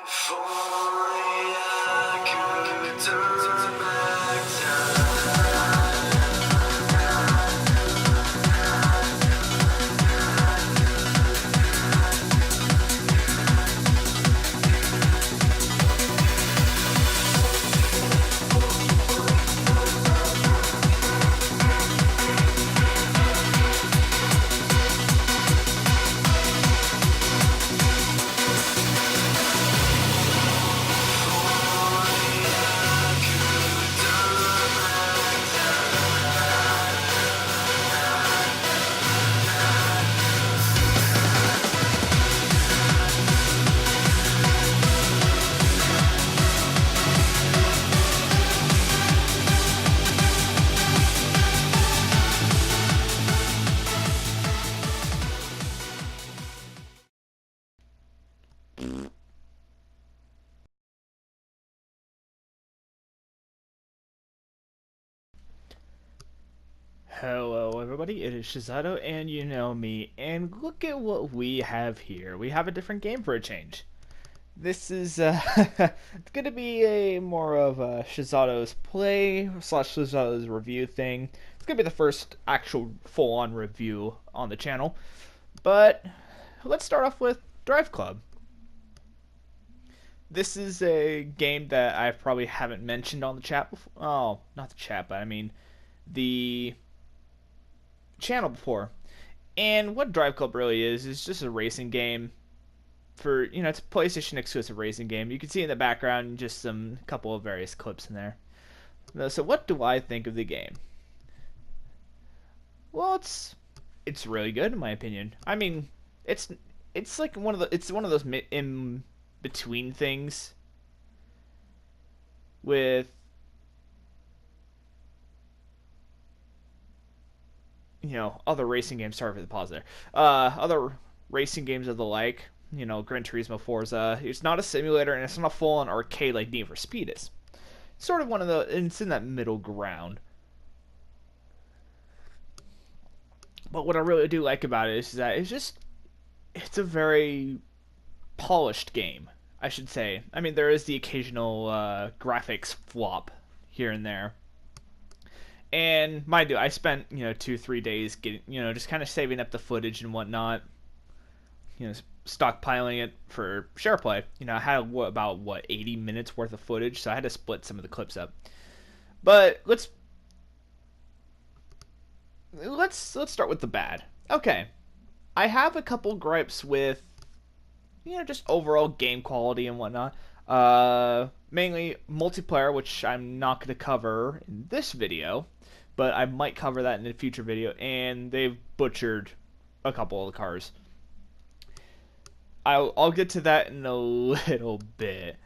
If only I could turn back time. Hello everybody, it is Shazoto and you know me, and look at what we have here. We have a different game for a change. This is it's gonna be a more of a Shazoto's play slash Shazoto's review thing. It's gonna be the first actual full-on review on the channel. But let's start off with Driveclub. This is a game that I probably haven't mentioned on the chat before. Oh, not the chat, but I mean the channel before. And what Driveclub really is just a racing game for, it's a PlayStation exclusive racing game. You can see in the background just some couple of various clips in there. So what do I think of the game? Well, it's really good in my opinion. I mean, it's like one of those in between things with other racing games. Sorry for the pause there. Other racing games of the like, Gran Turismo, Forza. It's not a simulator and it's not a full-on arcade like Need for Speed is. It's sort of one of the. It's in that middle ground. But what I really do like about it is that it's a very polished game, I should say. I mean, there is the occasional graphics flop here and there. And mind you, I spent 2-3 days getting just kind of saving up the footage and whatnot, stockpiling it for SharePlay. I had about 80 minutes worth of footage, so I had to split some of the clips up. But let's start with the bad. Okay, I have a couple gripes with just overall game quality and whatnot. Mainly multiplayer, which I'm not going to cover in this video, but I might cover that in a future video. And they've butchered a couple of the cars. I'll get to that in a little bit.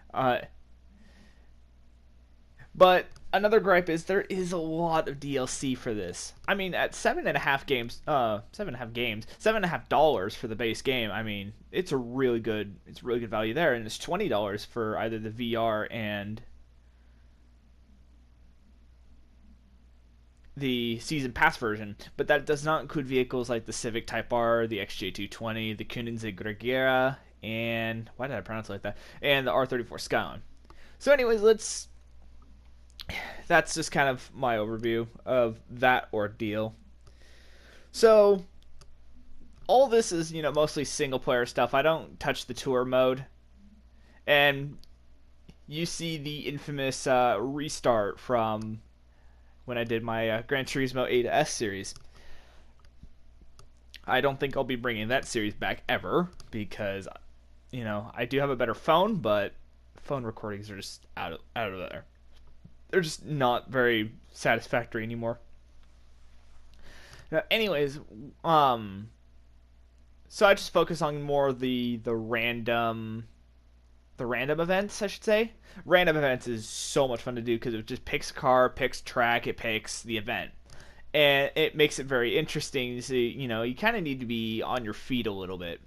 But another gripe is there is a lot of DLC for this. I mean, at $7.50 for the base game. I mean, it's really good value there, and it's $20 for either the VR and the season pass version. But that does not include vehicles like the Civic Type R, the XJ220, the Koenigsegg Regera, and why did I pronounce it like that? And the R34 Skyline. So, anyways, that's just kind of my overview of that ordeal. So all this is mostly single player stuff. I don't touch the tour mode, and you see the infamous restart from when I did my Gran Turismo 8S series. I don't think I'll be bringing that series back ever because I do have a better phone, but phone recordings are just out of there. They're just not very satisfactory anymore. Now, anyways, so I just focus on more the random events, I should say. Random events is so much fun to do because it just picks a car, picks track, it picks the event, and it makes it very interesting. So you kind of need to be on your feet a little bit.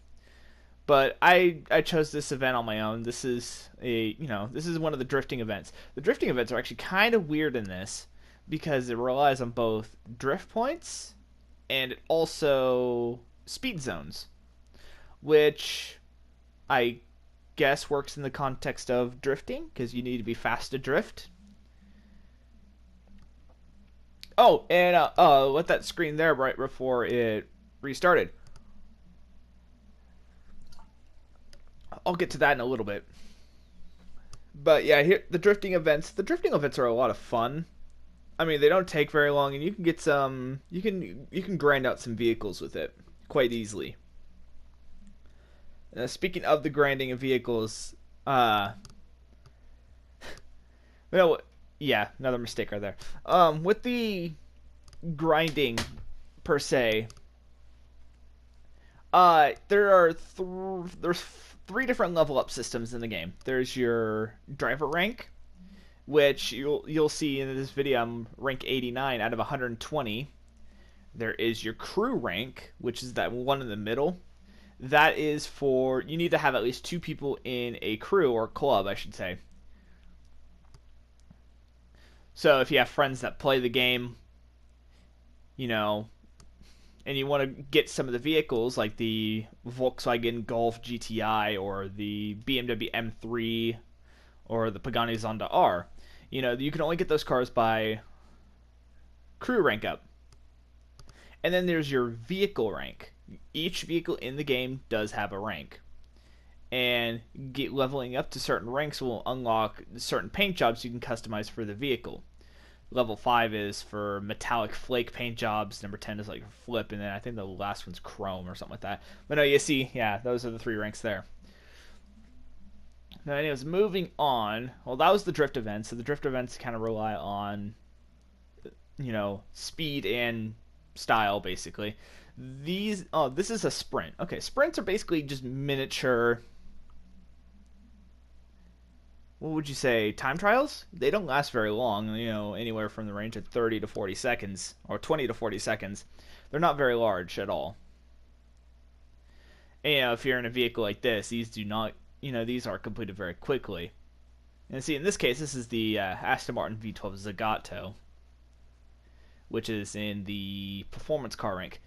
But I chose this event on my own. This is this is one of the drifting events. The drifting events are actually kind of weird in this because it relies on both drift points and also speed zones, which I guess works in the context of drifting, because you need to be fast to drift. Oh, and with that screen there right before it restarted. I'll get to that in a little bit. But yeah, here the drifting events. The drifting events are a lot of fun. I mean, they don't take very long, and you can get some. You can grind out some vehicles with it quite easily. Speaking of the grinding of vehicles, well, yeah, another mistake right there. With the grinding per se, there's three different level up systems in the game. There's your driver rank, which you'll see in this video. I'm rank 89 out of 120. There is your crew rank, which is that one in the middle. That is for you need to have at least 2 people in a crew or club, I should say. So if you have friends that play the game, you know, and you want to get some of the vehicles like the Volkswagen Golf GTI or the BMW M3 or the Pagani Zonda R, you can only get those cars by crew rank up. And then there's your vehicle rank. Each vehicle in the game does have a rank. And leveling up to certain ranks will unlock certain paint jobs you can customize for the vehicle. Level 5 is for metallic flake paint jobs. Number 10 is like flip, and then I think the last one's chrome or something like that. But no, you see, yeah, those are the 3 ranks there. Now, anyways, moving on. Well, that was the drift event. So the drift events kind of rely on, speed and style, basically. This is a sprint. Okay, sprints are basically just miniature. What would you say, time trials? They don't last very long, anywhere from the range of 30 to 40 seconds, or 20 to 40 seconds. They're not very large at all. And, if you're in a vehicle like this, these do not, these are completed very quickly. And see, in this case, this is the Aston Martin V12 Zagato, which is in the performance car rank.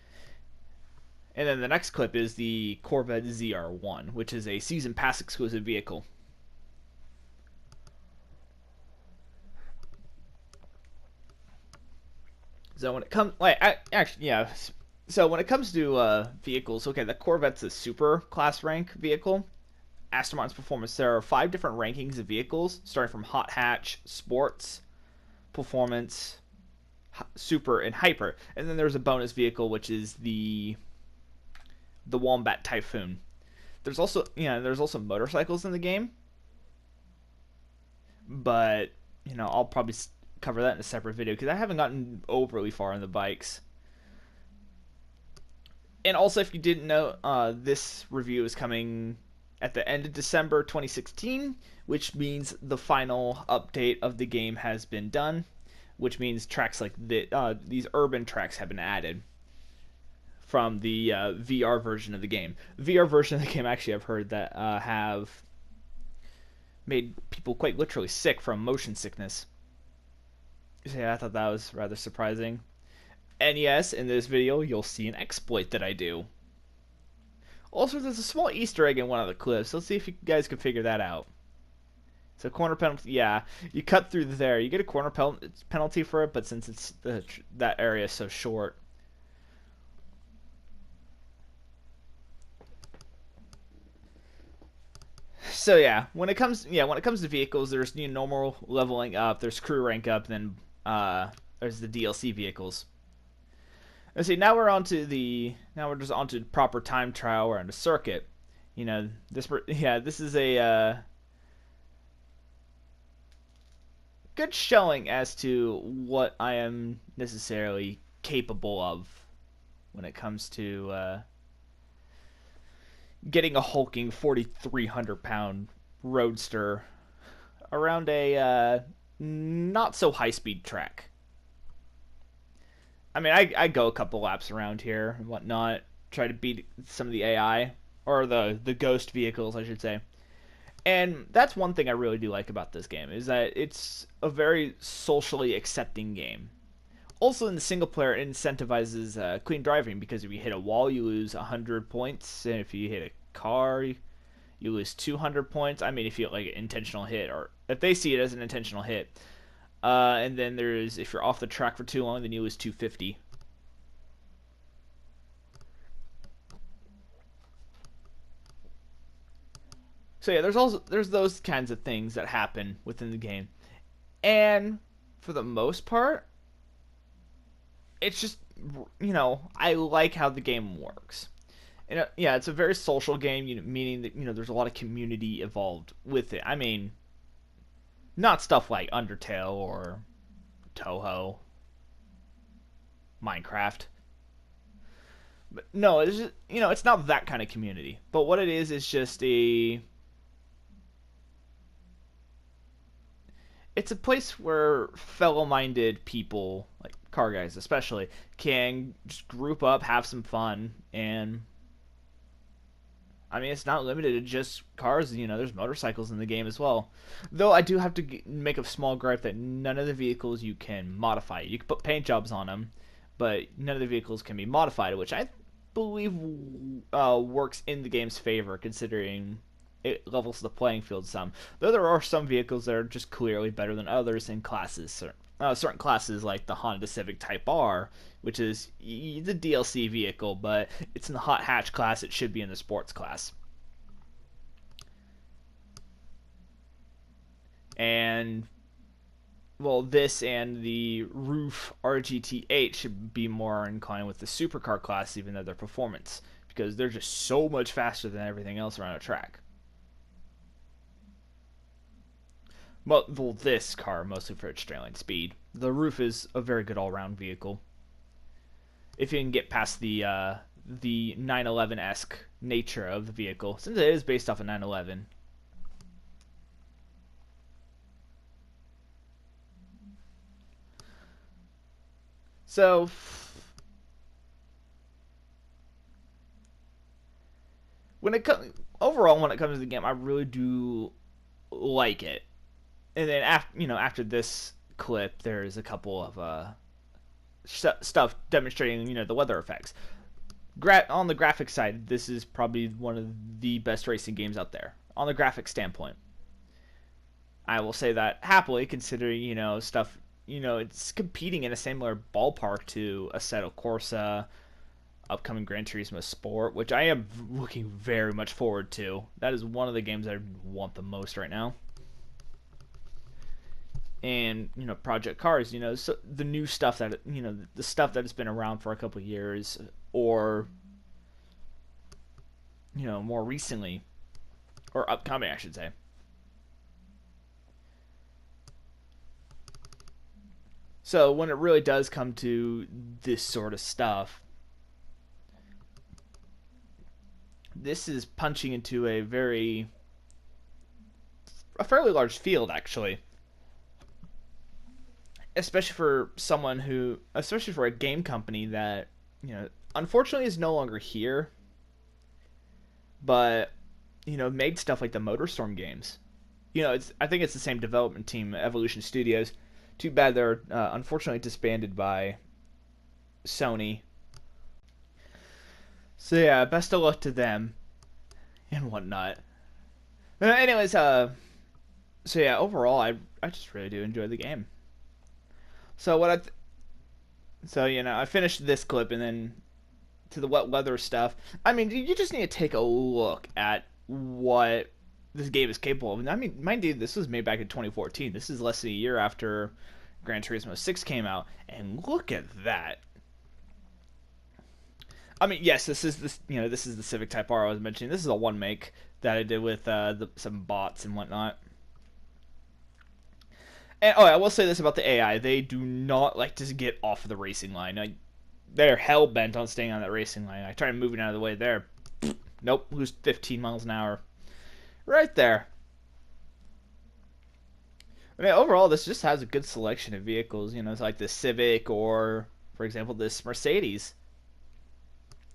And then the next clip is the Corvette ZR1, which is a season pass exclusive vehicle. So when it comes, So when it comes to vehicles, okay, the Corvette's a super class rank vehicle. Aston Martin's performance. There are 5 different rankings of vehicles, starting from hot hatch, sports, performance, super, and hyper. And then there's a bonus vehicle, which is the Wombat Typhoon. There's also motorcycles in the game, but I'll probably cover that in a separate video because I haven't gotten overly far on the bikes. And also, if you didn't know, this review is coming at the end of December 2016, which means the final update of the game has been done, which means tracks like these urban tracks have been added from the VR version of the game. The VR version of the game, actually, I've heard that have made people quite literally sick from motion sickness. So yeah, I thought that was rather surprising. And yes, in this video, you'll see an exploit that I do. Also, there's a small Easter egg in one of the clips. Let's see if you guys can figure that out. So corner penalty, yeah, you cut through there. You get a corner penalty for it, but since it's that area is so short. So yeah, when it comes to vehicles, there's normal leveling up, there's crew rank up, then there's the DLC vehicles. And see, now we're just onto proper time trial. We're on a circuit. This is a good showing as to what I am necessarily capable of when it comes to getting a hulking 4,300-pound roadster around a not so high-speed track. I mean, I go a couple laps around here and whatnot, try to beat some of the AI, or the ghost vehicles, I should say. And that's one thing I really do like about this game, is that it's a very socially accepting game. Also, in the single player, it incentivizes clean driving, because if you hit a wall, you lose 100 points, and if you hit a car, you lose 200 points. I mean, if you get like an intentional hit, or if they see it as an intentional hit. And then there's, if you're off the track for too long, then you lose 250. So yeah, there's those kinds of things that happen within the game, and for the most part, it's just, I like how the game works. And yeah, it's a very social game, meaning that there's a lot of community involved with it. I mean, not stuff like Undertale or Toho, Minecraft. But no, it's just, it's not that kind of community. But what it is just it's a place where fellow-minded people, like car guys especially, can just group up, have some fun, and I mean, it's not limited to just cars. There's motorcycles in the game as well. Though I do have to make a small gripe that none of the vehicles you can modify. You can put paint jobs on them, but none of the vehicles can be modified, which I believe works in the game's favor, considering it levels the playing field some. Though there are some vehicles that are just clearly better than others in classes. Certain classes like the Honda Civic Type R, which is the DLC vehicle, but it's in the hot hatch class. It should be in the sports class. And well, this and the Roof RGT8 should be more inclined with the supercar class, even though their performance, because they're just so much faster than everything else around a track. Well, this car mostly for its straight line speed. The Roof is a very good all-round vehicle. If you can get past the 911-esque nature of the vehicle, since it is based off of 911. So when it comes to the game, I really do like it. And then after this clip, there's a couple of stuff demonstrating the weather effects. On the graphics side, this is probably one of the best racing games out there on the graphic standpoint. I will say that happily, considering stuff. It's competing in a similar ballpark to Assetto Corsa, upcoming Gran Turismo Sport, which I am looking very much forward to. That is one of the games I want the most right now. And Project Cars, so the new stuff that the stuff that has been around for a couple of years, or more recently, or upcoming, I should say. So when it really does come to this sort of stuff, this is punching into a fairly large field, actually. Especially for a game company that, unfortunately is no longer here, but, made stuff like the MotorStorm games. I think it's the same development team, Evolution Studios. Too bad they're unfortunately disbanded by Sony. So yeah, best of luck to them and whatnot. Anyways, so yeah, overall, I just really do enjoy the game. So I finished this clip, and then to the wet weather stuff. I mean, you just need to take a look at what this game is capable of. I mean, mind you, this was made back in 2014. This is less than a year after Gran Turismo 6 came out, and look at that. I mean, yes, this is the Civic Type R I was mentioning. This is a one make that I did with some bots and whatnot. And I will say this about the AI: they do not like to get off of the racing line. They're hell bent on staying on that racing line. I tried moving out of the way there. Nope, lose 15 miles an hour. Right there. I mean, overall, this just has a good selection of vehicles. It's like the Civic, or, for example, this Mercedes.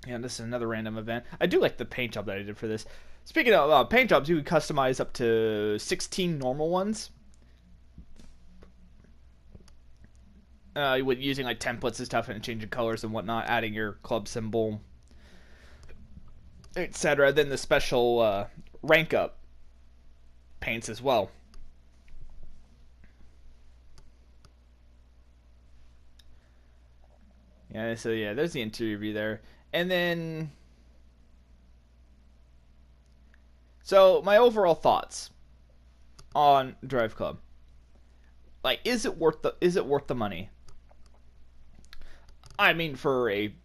This is another random event. I do like the paint job that I did for this. Speaking of paint jobs, you can customize up to 16 normal ones. With using like templates and stuff and changing colors and whatnot, adding your club symbol, etc. Then the special rank up paints as well. Yeah, so yeah, there's the interior view there. And then, so my overall thoughts on Driveclub. Like, is it worth the money? I mean, for a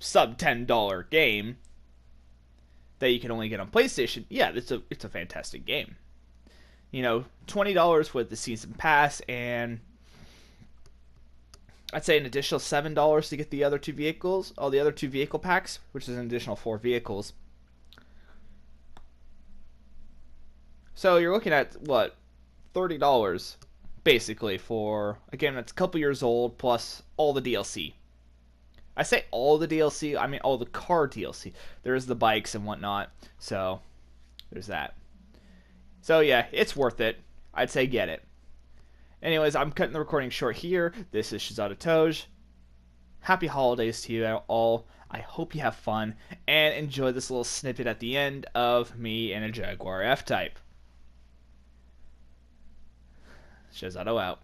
sub $10 game that you can only get on PlayStation, yeah, it's a fantastic game. You know, $20 with the season pass, and I'd say an additional $7 to get the other two vehicles, all the other two vehicle packs, which is an additional 4 vehicles. So you're looking at what, $30 basically for a game that's a couple years old plus all the DLC. I say all the DLC, I mean all the car DLC. There's the bikes and whatnot, so there's that. So yeah, it's worth it. I'd say get it. Anyways, I'm cutting the recording short here. This is Shazoto Out. Happy holidays to you all. I hope you have fun and enjoy this little snippet at the end of me in a Jaguar F-Type. Shazoto Out.